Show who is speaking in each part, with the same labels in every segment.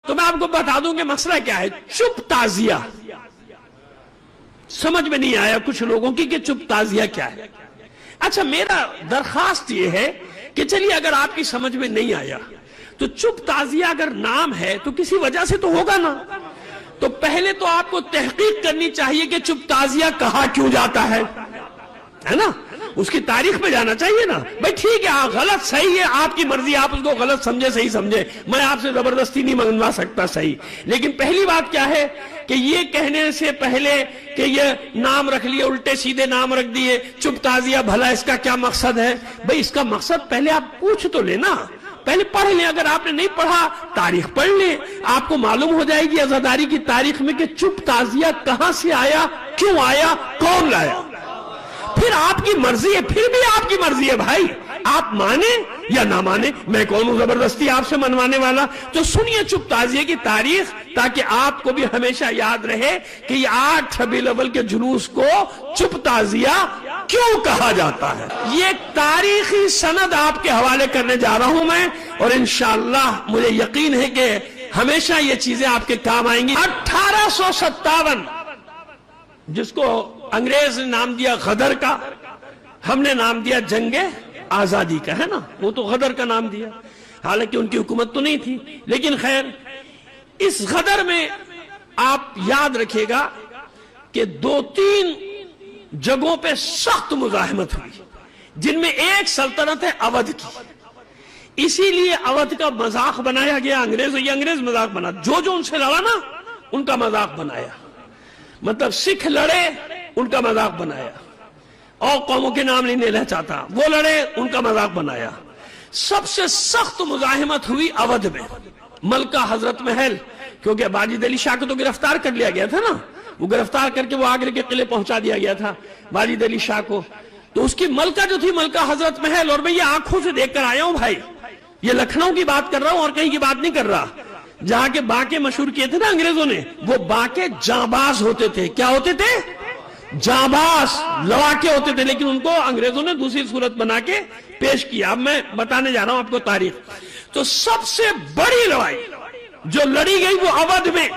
Speaker 1: تو میں آپ کو بتا دوں کہ مسئلہ کیا ہے. چپ تعزیہ سمجھ میں نہیں آیا کچھ لوگوں کی کہ چپ تعزیہ کیا ہے. اچھا میرا درخواست یہ ہے کہ چلیے اگر آپ کی سمجھ میں نہیں آیا تو چپ تعزیہ اگر نام ہے تو کسی وجہ سے تو ہوگا نا. تو پہلے تو آپ کو تحقیق کرنی چاہیے کہ چپ تعزیہ کہا کیوں جاتا ہے نا. اس کی تاریخ پہ جانا چاہیے نا. بھائی ٹھیک ہے غلط صحیح ہے آپ کی مرضی, آپ اس کو غلط سمجھے صحیح سمجھے, میں آپ سے زبردستی نہیں منگوا سکتا صحیح. لیکن پہلی بات کیا ہے کہ یہ کہنے سے پہلے کہ یہ نام رکھ لیے, الٹے سیدھے نام رکھ دیے چپ تعزیہ, بھلا اس کا کیا مقصد ہے؟ بھائی اس کا مقصد پہلے آپ پوچھ تو لینا, پہلے پڑھ لیں. اگر آپ نے نہیں پڑھا تاریخ پڑھ لیں, آپ کو معلوم ہو جائے گی عزاداری کی تاریخ میں کہ چپ تعزیہ کہاں سے آیا, کیوں آیا, کون لایا. پھر آپ کی مرضی ہے, پھر بھی آپ کی مرضی ہے بھائی, آپ مانیں یا نہ مانیں. میں کون ہوں زبردستی آپ سے منوانے والا. تو سنیے چپ تعزیہ کی تاریخ تاکہ آپ کو بھی ہمیشہ یاد رہے کہ یہ 8 ربیع الاول کے جلوس کو چپ تعزیہ کیوں کہا جاتا ہے. یہ تاریخی سند آپ کے حوالے کرنے جا رہا ہوں میں, اور انشاءاللہ مجھے یقین ہے کہ ہمیشہ یہ چیزیں آپ کے کام آئیں گی. 1857 جس کو انگریز نے نام دیا غدر کا, ہم نے نام دیا جنگ آزادی کا, ہے نا. وہ تو غدر کا نام دیا, حالانکہ ان کی حکومت تو نہیں تھی. لیکن خیر اس غدر میں آپ یاد رکھیے گا کہ 2-3 جگہوں پہ سخت مزاحمت ہوئی, جن میں ایک سلطنت ہے اودھ کی. اسی لیے اودھ کا مذاق بنایا گیا انگریز, یہ انگریز مذاق بنا, جو ان سے لڑا نا ان کا مذاق بنایا. مطلب سکھ لڑے ان کا مذاق بنایا, اور قوموں کے نام نہیں لینا چاہتا, وہ لڑے ان کا مذاق بنایا. سب سے سخت مزاحمت ہوئی اودھ میں, ملکہ حضرت محل, کیونکہ باجد علی شاہ کو تو گرفتار کر لیا گیا تھا نا, وہ گرفتار کر کے وہ آگرے کے قلعے پہنچا دیا گیا تھا باجد علی شاہ کو. تو اس کی ملکہ جو تھی ملکہ حضرت محل, اور میں یہ آنکھوں سے دیکھ کر آیا ہوں بھائی, یہ لکھنؤ کی بات کر رہا ہوں اور کہیں کی بات نہیں کر رہا. جہاں کے باقے مشہور کیے تھے نا انگریزوں نے, وہ باقے جانباز ہوتے تھے. کیا ہوتے تھے؟ جانباز, لڑاکے ہوتے تھے. لیکن ان کو انگریزوں نے دوسری صورت بنا کے پیش کیا. اب میں بتانے جا رہا ہوں آپ کو تاریخ. تو سب سے بڑی لڑائی جو لڑی گئی وہ اودھ میں,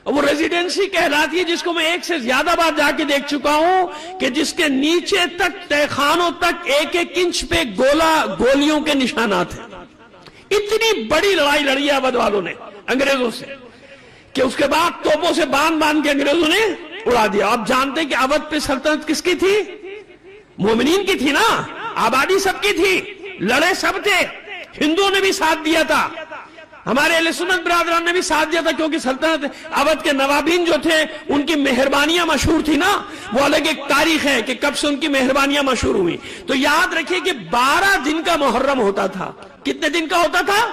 Speaker 1: وہ ریزیڈنسی کہلاتی ہے, جس کو میں ایک سے زیادہ بار جا کے دیکھ چکا ہوں, کہ جس کے نیچے تک تہخانوں تک 1-1 انچ پہ گولیوں کے نشانات ہیں. اتنی بڑی لڑائی لڑی ہے اودھ والوں نے انگریزوں سے کہ اس کے بعد توپوں سے باندھ کے انگریزوں نے اڑا دیا. آپ جانتے ہیں کہ اودھ پہ سلطنت کس کی تھی؟ مومنین کی تھی نا, آبادی سب کی تھی, لڑے سب تھے, ہندوؤں نے بھی ساتھ دیا تھا, ہمارے اہل سنت برادران نے بھی ساتھ دیا تھا, کیونکہ سلطنت اودھ کے نوابین جو تھے ان کی مہربانیاں مشہور تھی نا. وہ الگ ایک تاریخ ہے کہ کب سے ان کی مہربانیاں مشہور ہوئی. تو یاد رکھیے کہ 12 دن کا محرم ہوتا تھا. کتنے دن کا ہوتا تھا؟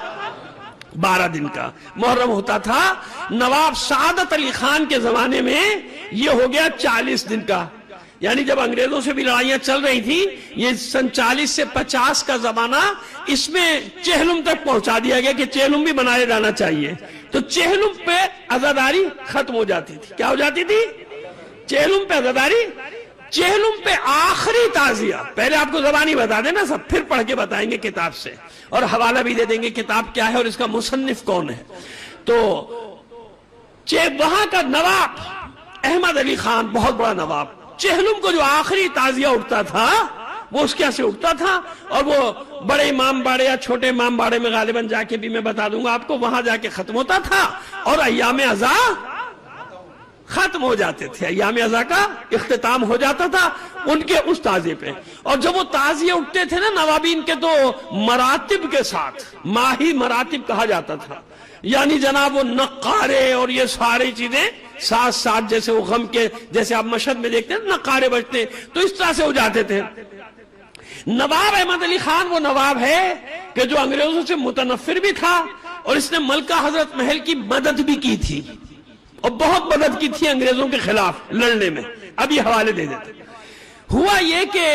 Speaker 1: 12 دن کا محرم ہوتا تھا. نواب سعادت علی خان کے زمانے میں یہ ہو گیا 40 دن کا. یعنی جب انگریزوں سے بھی لڑائیاں چل رہی تھی, یہ سن 40 سے 50 کا زمانہ, اس میں چہلم تک پہنچا دیا گیا کہ چہلم بھی بنایا جانا چاہیے. تو چہلم پہ عزاداری ختم ہو جاتی تھی. کیا ہو جاتی تھی؟ چہلم پہ عزاداری. چہلم پہ آخری تعزیہ, پہلے آپ کو زبانی بتا دینا سب, پھر پڑھ کے بتائیں گے کتاب سے, اور حوالہ بھی دے دیں گے کتاب کیا ہے اور اس کا مصنف کون ہے. تو وہاں کا نواب احمد علی خان, بہت بڑا نواب, چہلم کو جو آخری تعزیہ اٹھتا تھا وہ اس کیا سے اٹھتا تھا, اور وہ بڑے امام باڑے یا چھوٹے امام باڑے میں غالباً جا کے بھی میں بتا دوں گا آپ کو, وہاں جا کے ختم ہوتا تھا, اور ایام عزا ختم ہو جاتے تھے. ایام عزا کا اختتام ہو جاتا تھا ان کے اس تعزیے پہ. اور جب وہ تعزیے اٹھتے تھے نا نوابین کے, تو مراتب کے ساتھ, ماہی مراتب کہا جاتا تھا, یعنی جناب وہ نقارے اور یہ ساری چیزیں ساتھ ساتھ, جیسے وہ غم کے, جیسے آپ مشہد میں دیکھتے ہیں نقارے بجتے, تو اس طرح سے ہو جاتے تھے. نواب احمد علی خان وہ نواب ہے کہ جو انگریزوں سے متنفر بھی تھا, اور اس نے ملکہ حضرت محل کی مدد بھی کی تھی, اور بہت مدد کی تھی انگریزوں کے خلاف لڑنے میں. اب یہ حوالے دے دیتے. ہوا یہ کہ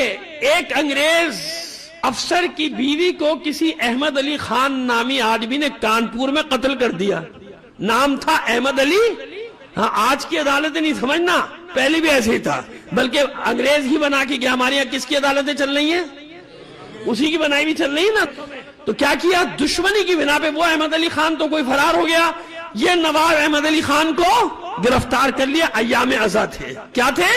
Speaker 1: ایک انگریز افسر کی بیوی کو کسی احمد علی خان نامی آدمی نے کانپور میں قتل کر دیا. نام تھا احمد علی. ہاں آج کی عدالتیں نہیں سمجھنا, پہلے بھی ایسے ہی تھا, بلکہ انگریز ہی بنا کے گیا. ہمارے یہاں کس کی عدالتیں چل رہی ہیں؟ اسی کی بنائی بھی چل رہی ہے نا. تو کیا کیا؟ دشمنی کی بنا پہ وہ احمد علی خان تو کوئی فرار ہو گیا، یہ نواب احمد علی خان کو گرفتار کر لیا۔ ایام ازاں تھے، کیا تھے؟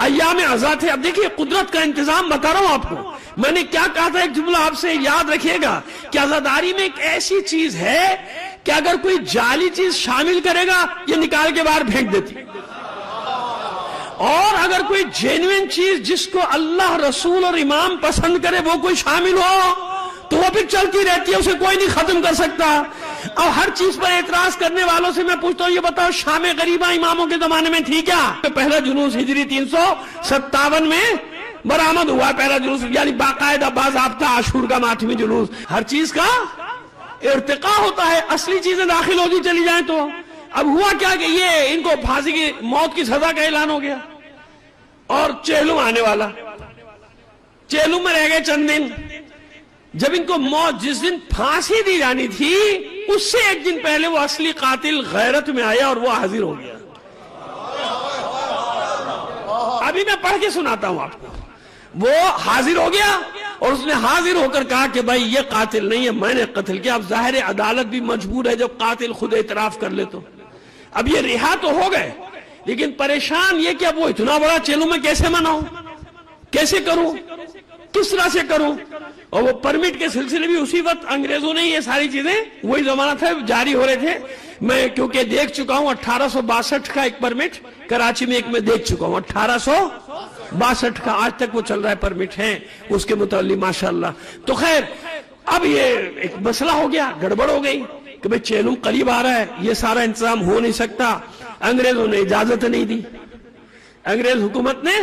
Speaker 1: ایام ازاں تھے۔ اب دیکھیے قدرت کا انتظام بتا رہا ہوں آپ کو، میں نے کیا کہا تھا، ایک جملہ آپ سے یاد رکھیے گا کہ عزاداری میں ایک ایسی چیز ہے کہ اگر کوئی جعلی چیز شامل کرے گا یہ نکال کے باہر پھینک دیتی، اور اگر کوئی جینوین چیز جس کو اللہ رسول اور امام پسند کرے وہ کوئی شامل ہو تو وہ پھر چلتی رہتی ہے، اسے کوئی نہیں ختم کر سکتا۔ اور ہر چیز پر اعتراض کرنے والوں سے میں پوچھتا ہوں، یہ بتاؤ شام غریبہ اماموں کے زمانے میں تھی کیا؟ پہلا جلوس ہجری 357 میں برآمد ہوا پہلا جلوس، یعنی باقاعدہ باضابطہ عاشور کا ماتمی جلوس۔ ہر چیز کا ارتقاء ہوتا ہے، اصلی چیزیں داخل ہوتی چلی جائیں تو۔ اب ہوا کیا کہ یہ ان کو پھانسی کی موت کی سزا کا اعلان ہو گیا، اور چہلم آنے والا، چہلم میں رہ گئے چند دن۔ جب ان کو موت جس دن پھانسی دی جانی تھی اس سے ایک دن پہلے وہ اصلی قاتل غیرت میں آیا اور وہ حاضر ہو گیا۔ ابھی میں پڑھ کے سناتا ہوں آپ کو۔ وہ حاضر ہو گیا اور اس نے حاضر ہو کر کہا کہ بھائی یہ قاتل نہیں ہے، میں نے قتل کیا۔ اب ظاہر عدالت بھی مجبور ہے جب قاتل خود اعتراف کر لے تو۔ اب یہ رہا تو ہو گئے، لیکن پریشان یہ کہ اب وہ اتنا بڑا چہلم میں کیسے مناؤں، کیسے کروں، کس طرح سے کروں؟ اور وہ پرمٹ کے سلسلے بھی اسی وقت انگریزوں نے یہ ساری چیزیں، وہی زمانہ تھا جاری ہو رہے تھے۔ میں کیونکہ دیکھ چکا ہوں 1862 کا ایک پرمٹ کراچی میں ایک میں دیکھ چکا ہوں، 1862 کا آج تک وہ چل رہا ہے، پرمٹ ہے اس کے متعلق ماشاءاللہ۔ تو خیر اب یہ ایک مسئلہ ہو گیا، گڑبڑ ہو گئی کہ بھئی چہلم قریب آ رہا ہے، یہ سارا انتظام ہو نہیں سکتا۔ انگریزوں نے اجازت نہیں دی، انگریز حکومت نے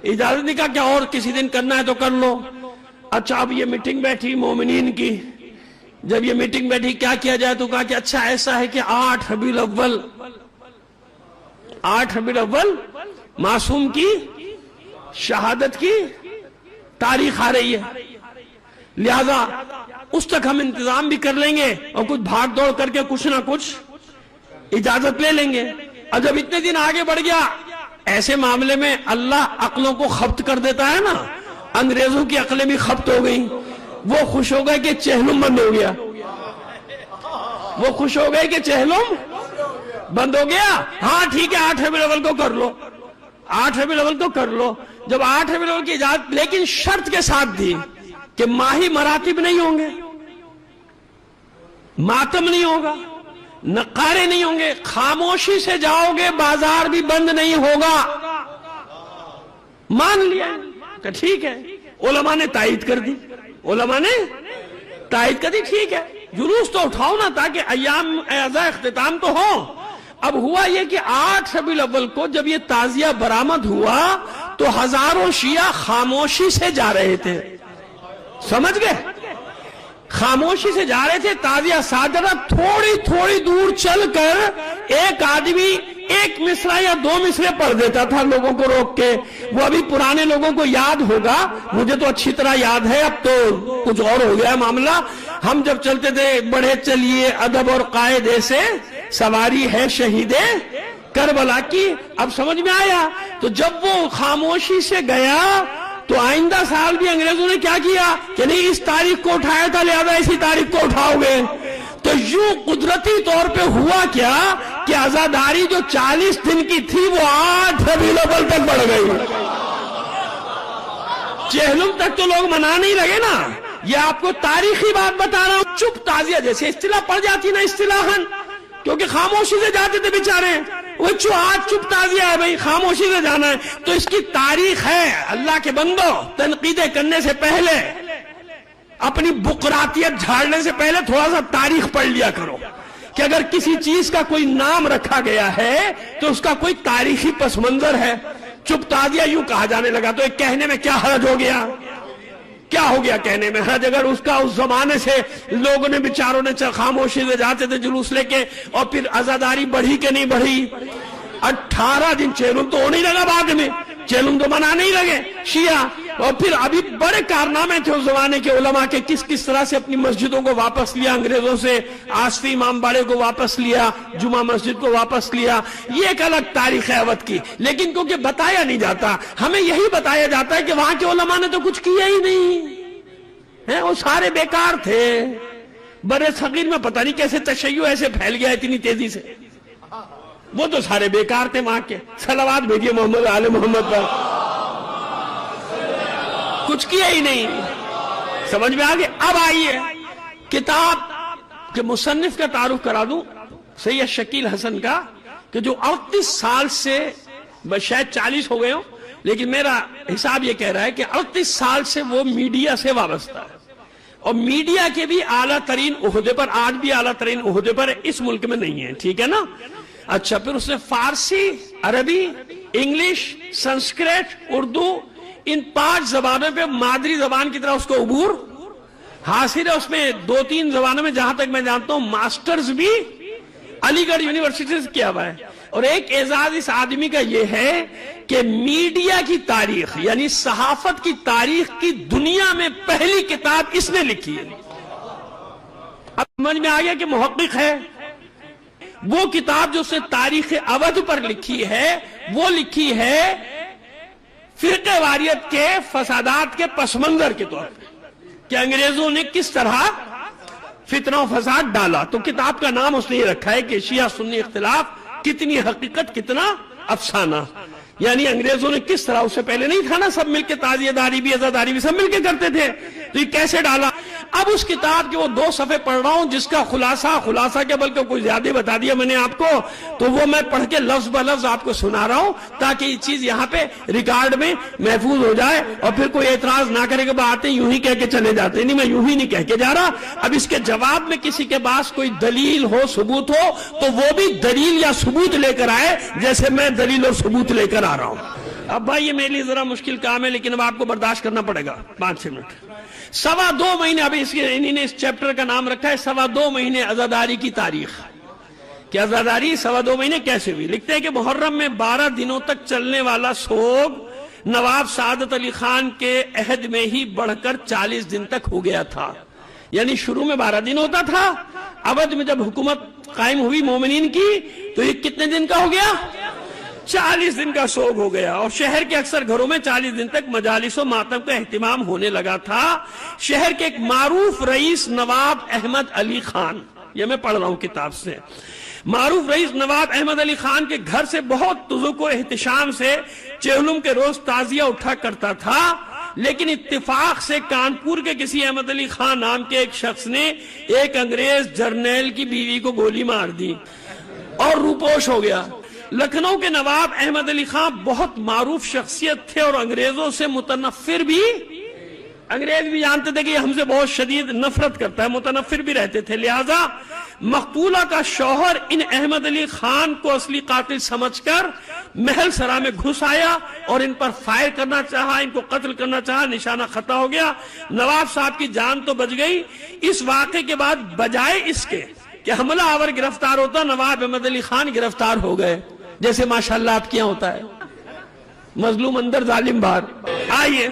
Speaker 1: اجازت نہیں، کہا کہ اور کسی دن کرنا ہے تو کر لو۔ اچھا اب یہ میٹنگ بیٹھی مومنین کی، جب یہ میٹنگ بیٹھی کیا کیا جائے تو کہا کہ اچھا ایسا ہے کہ 8 ربیع الاول معصوم کی شہادت کی تاریخ آ رہی ہے، لہذا اس تک ہم انتظام بھی کر لیں گے اور کچھ بھاگ دوڑ کر کے کچھ نہ کچھ اجازت لے لیں گے۔ اور جب اتنے دن آگے بڑھ گیا، ایسے معاملے میں اللہ عقلوں کو خبت کر دیتا ہے نا، انگریزوں کی عقلیں بھی خبت ہو گئیں، وہ خوش ہو گئے کہ چہلم بند ہو گیا، وہ خوش ہو گئے کہ چہلم بند ہو گیا۔ ہاں ٹھیک ہے 8 ربیع الاول کو کر لو، 8 ربیع الاول کو کر لو۔ جب 8 ربیع الاول کی اجازت، لیکن شرط کے ساتھ دی کہ ماہی مراتب نہیں ہوں گے، ماتم نہیں ہوگا، نقارے نہیں ہوں گے، خاموشی سے جاؤ گے، بازار بھی بند نہیں ہوگا۔ مان لیا کہ ٹھیک ہے، علماء نے تائید کر دی، علماء نے تائید کر دی، ٹھیک ہے جلوس تو اٹھاؤ نا تاکہ ایام اعزاء اختتام تو ہو۔ اب ہوا یہ کہ 8 ربیع الاول کو جب یہ تعزیہ برآمد ہوا تو ہزاروں شیعہ خاموشی سے جا رہے تھے، سمجھ گئے، خاموشی سے جا رہے تھے تعزیہ صادرہ۔ تھوڑی دور چل کر ایک آدمی ایک مصرع یا 2 مصرع پڑھ دیتا تھا لوگوں کو روک کے۔ وہ ابھی پرانے لوگوں کو یاد ہوگا، مجھے تو اچھی طرح یاد ہے، اب تو کچھ اور ہو گیا معاملہ۔ ہم جب چلتے تھے، بڑھے چلیے ادب اور قاعدے سے، سواری ہے شہید کربلا کی، اب سمجھ میں آیا۔ تو جب وہ خاموشی سے گیا تو آئندہ سال بھی انگریزوں نے کیا کیا کہ نہیں اس تاریخ کو اٹھایا تھا لہذا اسی تاریخ کو اٹھاؤ گے۔ تو یوں قدرتی طور پہ ہوا کیا کہ عزاداری جو 40 دن کی تھی وہ 8 ربیع الاول تک بڑھ گئی، چہلم تک تو لوگ منانے ہی لگے نا۔ یہ آپ کو تاریخی بات بتا رہا ہوں۔ چپ تعزیہ جیسے اصطلاح پڑ جاتی نا اصطلاحاً، کیونکہ خاموشی سے جاتے تھے بیچارے، وہ آج چپ تعزیہ ہے بھائی، خاموشی سے جانا ہے، تو اس کی تاریخ ہے۔ اللہ کے بندو، تنقیدیں کرنے سے پہلے، اپنی بقراتیت جھاڑنے سے پہلے تھوڑا سا تاریخ پڑھ لیا کرو کہ اگر کسی چیز کا کوئی نام رکھا گیا ہے تو اس کا کوئی تاریخی پس منظر ہے۔ چپ تعزیہ یوں کہا جانے لگا تو ایک کہنے میں کیا حرج ہو گیا، کیا ہو گیا کہنے میں حرج؟ اگر اس کا اس زمانے سے لوگوں نے بیچاروں نے خاموشی سے جاتے تھے جلوس لے کے، اور پھر عزاداری بڑھی کہ نہیں بڑھی؟ 18 دن چہلم تو ہونے لگا، بعد میں چہلم تو منانے ہی لگے شیعہ۔ اور پھر ابھی بڑے کارنامے تھے اس زمانے کے علماء کے، کس طرح سے اپنی مسجدوں کو واپس لیا انگریزوں سے، آصفی امام باڑے کو واپس لیا، جمعہ مسجد کو واپس لیا۔ یہ ایک الگ تاریخ ہے وقت کی، لیکن کیونکہ بتایا نہیں جاتا، ہمیں یہی بتایا جاتا ہے کہ وہاں کے علماء نے تو کچھ کیا ہی نہیں، ہیں وہ سارے بیکار تھے. برے صغیر میں پتہ نہیں کیسے تشیع ایسے پھیل گیا اتنی تیزی سے. وہ تو سارے بیکار تھے وہاں کے. صلوات بھیجیے محمد آل محمد پر. کچھ کیا ہی نہیں. سمجھ میں آگے. اب آئیے کتاب کے مصنف کا تعارف کرا دوں, سید شکیل حسن کا, کہ جو 38 سال سے, شاید 40 ہو گئے ہوں, لیکن میرا حساب یہ کہہ رہا ہے کہ 38 سال سے وہ میڈیا سے وابستہ ہے, اور میڈیا کے بھی اعلیٰ ترین عہدے پر, آج بھی اعلیٰ ترین عہدے پر اس ملک میں نہیں ہے. ٹھیک ہے نا. اچھا, پھر اس نے فارسی, عربی, انگلش, سنسکرت, اردو, ان 5 زبانوں پہ مادری زبان کی طرح اس کو عبور حاصل ہے. اس میں 2-3 زبانوں میں جہاں تک میں جانتا ہوں ماسٹرز بھی علی گڑھ یونیورسٹی سے کیا ہوا ہے. اور ایک اعزاز اس آدمی کا یہ ہے کہ میڈیا کی تاریخ یعنی صحافت کی تاریخ کی دنیا میں پہلی کتاب اس نے لکھی ہے. اب سمجھ میں آ گیا کہ محقق ہے. وہ کتاب جو اس نے تاریخ اودھ پر لکھی ہے, وہ لکھی ہے فرقہ واریت کے فسادات کے پس منظر کے طور پر, کہ انگریزوں نے کس طرح فتنہ و فساد ڈالا. تو کتاب کا نام اس نے یہ رکھا ہے کہ شیعہ سنی اختلاف, کتنی حقیقت کتنا افسانہ. یعنی انگریزوں نے کس طرح, اس سے پہلے نہیں تھا نا, سب مل کے تعزیہ داری بھی عزاداری بھی سب مل کے کرتے تھے, تو یہ کیسے ڈالا. اب اس کتاب کے وہ 2 صفحے پڑھ رہا ہوں جس کا خلاصہ کے بلکہ کوئی زیادہ بتا دیا میں نے آپ کو, تو وہ میں پڑھ کے لفظ بلفظ آپ کو سنا رہا ہوں تاکہ یہ چیز یہاں پہ ریکارڈ میں محفوظ ہو جائے, اور پھر کوئی اعتراض نہ کرے کہ باتیں یوں ہی کہہ کے چلے جاتے. نہیں, میں یوں ہی نہیں کہہ کے جا رہا. اب اس کے جواب میں کسی کے پاس کوئی دلیل ہو, ثبوت ہو, تو وہ بھی دلیل یا ثبوت لے کر آئے جیسے میں دلیل اور ثبوت لے کر آ رہا ہوں. اب بھائی یہ میرے لیے ذرا مشکل کام ہے, لیکن اب آپ کو برداشت کرنا پڑے گا. 5-6 منٹ. 2.25 مہینے, ابھی انہی نے اس چیپٹر کا نام رکھا ہے 2.25 مہینے عزاداری کی تاریخ. کہ عزاداری 2.25 مہینے کیسے ہوئی. لکھتے ہیں کہ محرم میں 12 دنوں تک چلنے والا سوگ نواب سعادت علی خان کے عہد میں ہی بڑھ کر 40 دن تک ہو گیا تھا. یعنی شروع میں 12 دن ہوتا تھا, اودھ میں جب حکومت قائم ہوئی مومنین کی تو یہ کتنے دن کا ہو گیا, 40 دن کا سوگ ہو گیا. اور شہر کے اکثر گھروں میں 40 دن تک مجالس و ماتم کا اہتمام ہونے لگا تھا. شہر کے ایک معروف رئیس نواب احمد علی خان, یہ میں پڑھ رہا ہوں کتاب سے, معروف رئیس نواب احمد علی خان کے گھر سے بہت تذوق و احتشام سے چہلم کے روز تعزیہ اٹھا کرتا تھا. لیکن اتفاق سے کانپور کے کسی احمد علی خان نام کے ایک شخص نے ایک انگریز جرنیل کی بیوی کو گولی مار دی اور روپوش ہو گیا. لکھنؤ کے نواب احمد علی خان بہت معروف شخصیت تھے اور انگریزوں سے متنفر بھی, انگریز بھی جانتے تھے کہ یہ ہم سے بہت شدید نفرت کرتا ہے, متنفر بھی رہتے تھے. لہذا مقتولہ کا شوہر ان احمد علی خان کو اصلی قاتل سمجھ کر محل سرا میں گھس آیا اور ان پر فائر کرنا چاہا, ان کو قتل کرنا چاہا. نشانہ خطا ہو گیا. نواب صاحب کی جان تو بچ گئی. اس واقعے کے بعد بجائے اس کے کہ حملہ آور گرفتار ہوتا, نواب احمد علی خان گرفتار ہو گئے, جیسے ماشاءاللہ آپ کیا ہوتا ہے, مظلوم اندر ظالم باہر. آئیے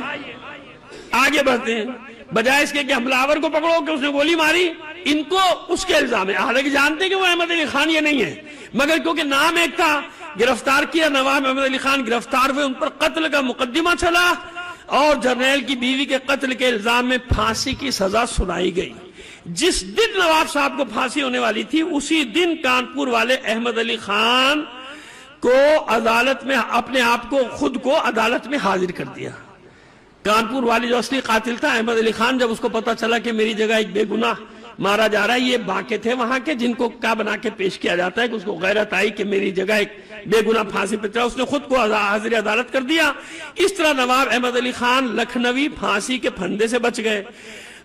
Speaker 1: آگے بڑھتے ہیں. بجائے اس کے کہ حملہ آور کو پکڑو کہ اس نے گولی ماری, ان کو اس کے الزام ہے. حالانکہ جانتے کہ وہ احمد علی خان یہ نہیں ہے, مگر کیونکہ نام ایک تھا گرفتار کیا. نواب احمد علی خان گرفتار ہوئے, ان پر قتل کا مقدمہ چلا اور جرنیل کی بیوی کے قتل کے الزام میں پھانسی کی سزا سنائی گئی. جس دن نواب صاحب کو پھانسی ہونے والی تھی اسی دن کانپور والے احمد علی خان کو عدالت میں اپنے آپ کو خود کو عدالت میں حاضر کر دیا. کانپور والی جو اصلی قاتل تھا احمد علی خان, جب اس کو پتا چلا کہ میری جگہ ایک بے گناہ مارا جا رہا ہے, یہ باقی تھے وہاں کے جن کو کیا بنا کے پیش کیا جاتا ہے کہ اس کو غیرت آئی کہ میری جگہ ایک بے گناہ پھانسی پہ چلا, اس نے خود کو حاضر عدالت کر دیا. اس طرح نواب احمد علی خان لکھنوی پھانسی کے پھندے سے بچ گئے.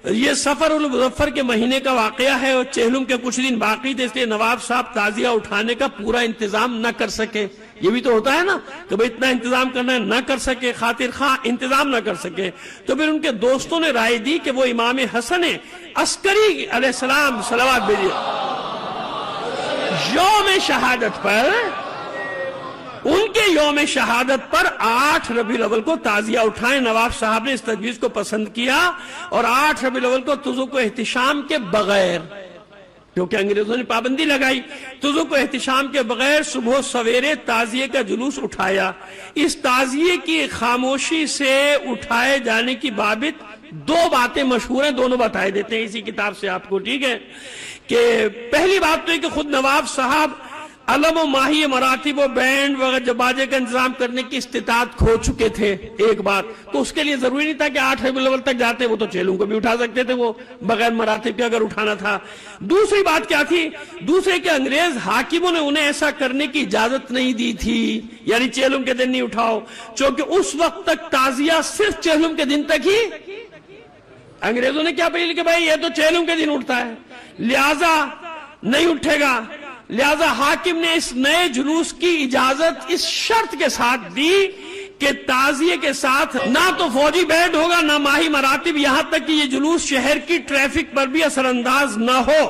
Speaker 1: یہ سفر المظفر کے مہینے کا واقعہ ہے اور چہلم کے کچھ دن باقی تھے, اس لیے نواب صاحب تعزیہ اٹھانے کا پورا انتظام نہ کر سکے. یہ بھی تو ہوتا ہے نا کہ بھئی اتنا انتظام کرنا ہے, نہ کر سکے, خاطر خواہ انتظام نہ کر سکے. تو پھر ان کے دوستوں نے رائے دی کہ وہ امام حسن عسکری علیہ السلام صلوات بھیجیے, یوم شہادت پر, ان کے یوم شہادت پر 8 ربیع الاول کو تعزیہ اٹھائیں. نواب صاحب نے اس تجویز کو پسند کیا اور 8 ربیع الاول کو تذوق و احتشام کے بغیر, کیونکہ انگریزوں نے پابندی لگائی, تذوق و احتشام کے بغیر صبح سویرے تعزیے کا جلوس اٹھایا. اس تعزیے کی خاموشی سے اٹھائے جانے کی بابت دو باتیں مشہور ہیں, دونوں بتائے دیتے ہیں اسی کتاب سے آپ کو, ٹھیک ہے. کہ پہلی بات تو ہے کہ خود نواب صاحب علم و ماہی مراتب و بینڈ وغیرہ باجے کا انتظام کرنے کی استطاعت کھو چکے تھے, ایک بات. تو اس کے لیے ضروری نہیں تھا کہ 8 ربیع الاول تک جاتے, وہ تو چیلوں کو بھی اٹھا سکتے تھے وہ بغیر مراتب کے اگر اٹھانا تھا. دوسری بات کیا تھی, دوسرے کہ انگریز حاکموں نے انہیں ایسا کرنے کی اجازت نہیں دی تھی, یعنی چیلم کے دن نہیں اٹھاؤ, چونکہ اس وقت تک تعزیہ صرف چیلم کے دن تک ہی. انگریزوں نے کیا پہلے کہ بھائی یہ تو چیلم کے دن اٹھتا ہے لہذا نہیں اٹھے گا, لہذا حاکم نے اس نئے جلوس کی اجازت اس شرط کے ساتھ دی کہ تعزیے کے ساتھ نہ تو فوجی بینڈ ہوگا نہ ماہی مراتب, یہاں تک کہ یہ جلوس شہر کی ٹریفک پر بھی اثر انداز نہ ہو.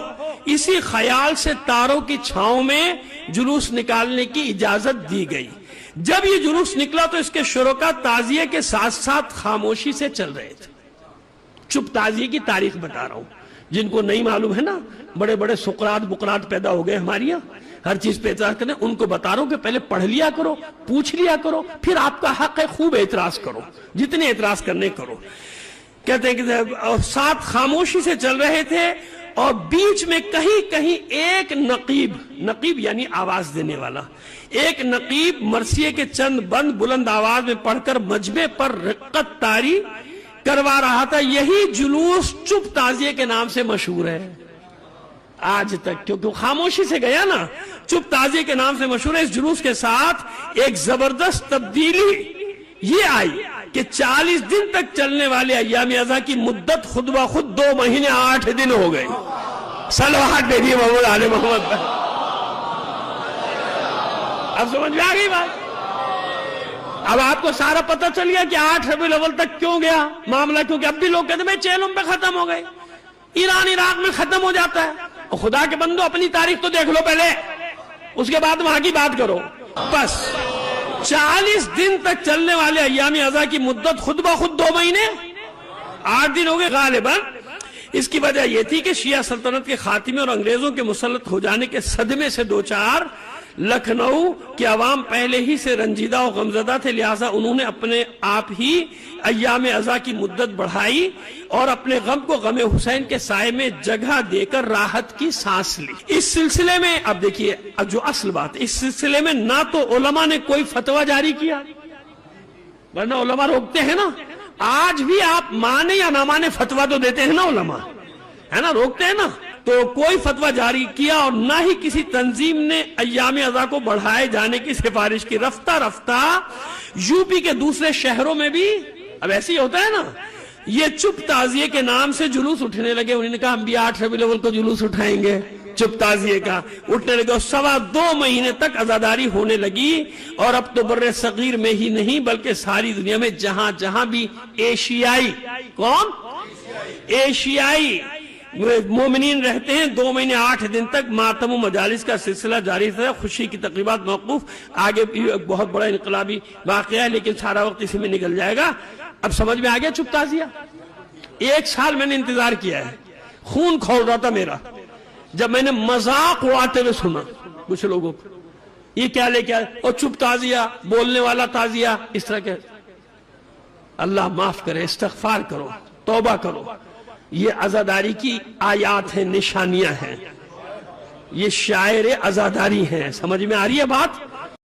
Speaker 1: اسی خیال سے تاروں کی چھاؤں میں جلوس نکالنے کی اجازت دی گئی. جب یہ جلوس نکلا تو اس کے شرکا تعزیے کے ساتھ ساتھ خاموشی سے چل رہے تھے. چپ تعزیے کی تاریخ بتا رہا ہوں, جن کو نہیں معلوم ہے نا, بڑے بڑے سقراط بقراط پیدا ہو گئے ہماری یہاں, ہر چیز پہ اعتراض کرنے, ان کو بتا رہا ہوں کہ پہلے پڑھ لیا کرو, پوچھ لیا کرو, پھر آپ کا حق ہے خوب اعتراض کرو, جتنے اعتراض کرنے کرو. کہتے ہیں کہ ساتھ خاموشی سے چل رہے تھے اور بیچ میں کہیں کہیں ایک نقیب یعنی آواز دینے والا, ایک نقیب مرثیے کے چند بند بلند آواز میں پڑھ کر مجمع پر رقت طاری کروا رہا تھا. یہی جلوس چپ تعزیے کے نام سے مشہور ہے آج تک, کیونکہ خاموشی سے گیا نا, چپ تعزیے کے نام سے مشہور ہے. اس جلوس کے ساتھ ایک زبردست تبدیلی یہ آئی کہ 40 دن تک چلنے والے ایام ازا کی مدت خود بخود 2 مہینے 8 دن ہو گئی. صلوات بھیجیے محمد آل محمد پر. اب سمجھ میں آ گئی بات. اب آپ کو سارا پتہ چل گیا کہ 8 ربیع الاول تک کیوں گیا معاملہ, کیونکہ اب بھی لوگ کہتے ہیں میں چیلم پہ ختم ہو گئے, ایران عراق میں ختم ہو جاتا ہے. اور خدا کے بندو اپنی تاریخ تو دیکھ لو پہلے, اس کے بعد وہاں کی بات کرو. بس 40 دن تک چلنے والے ایام ازا کی مدت خود بخود 2 مہینے 8 دن ہو گئے غالباً. اس کی وجہ یہ تھی کہ شیعہ سلطنت کے خاتمے اور انگریزوں کے مسلط ہو جانے کے صدمے سے دوچار لکھنؤ کے عوام پہلے ہی سے رنجیدہ و غمزدہ تھے, لہٰذا انہوں نے اپنے آپ ہی ایام ازا کی مدت بڑھائی اور اپنے غم کو غم حسین کے سائے میں جگہ دے کر راحت کی سانس لی. اس سلسلے میں اب دیکھیے جو اصل بات, اس سلسلے میں نہ تو علماء نے کوئی فتویٰ جاری کیا, ورنہ علماء روکتے ہیں نا, آج بھی آپ مانے یا نہ مانے فتویٰ تو دیتے ہیں نا علماء, ہے نا, روکتے ہیں نا. تو کوئی فتویٰ جاری کیا اور نہ ہی کسی تنظیم نے ایام ازا کو بڑھائے جانے کی سفارش کی. رفتہ رفتہ یو پی کے دوسرے شہروں میں بھی اب ایسے ہی ہوتا ہے نا, یہ چپ تعزیے کے نام سے جلوس اٹھنے لگے. انہوں نے کہا ہم بھی 8 ربیع الاول کو جلوس اٹھائیں گے, چپ تعزیے کا اٹھنے لگے. اور 2.25 مہینے تک عزاداری ہونے لگی. اور اب تو بر صغیر میں ہی نہیں بلکہ ساری دنیا میں جہاں جہاں بھی ایشیائی ایشیائی مومنین رہتے ہیں 2 مہینے 8 دن تک ماتم و مجالس کا سلسلہ جاری تھا. خوشی کی تقریبات موقوف. آگے بھی ایک بہت بڑا انقلابی واقعہ ہے لیکن سارا وقت اسی میں نکل جائے گا. اب سمجھ میں آ گیا چپ تعزیہ. 1 سال میں نے انتظار کیا ہے, خون کھول رہا تھا میرا جب میں نے مذاق اڑاتے ہوئے سنا کچھ لوگوں کو, یہ کیا لے کیا اور چپ تعزیہ, بولنے والا تعزیہ, اس طرح کے. اللہ معاف کرے, استغفار کرو, توبہ کرو. یہ عزاداری کی آیات ہیں, نشانیاں ہیں, یہ شاعر عزاداری ہیں. سمجھ میں آ رہی ہے بات؟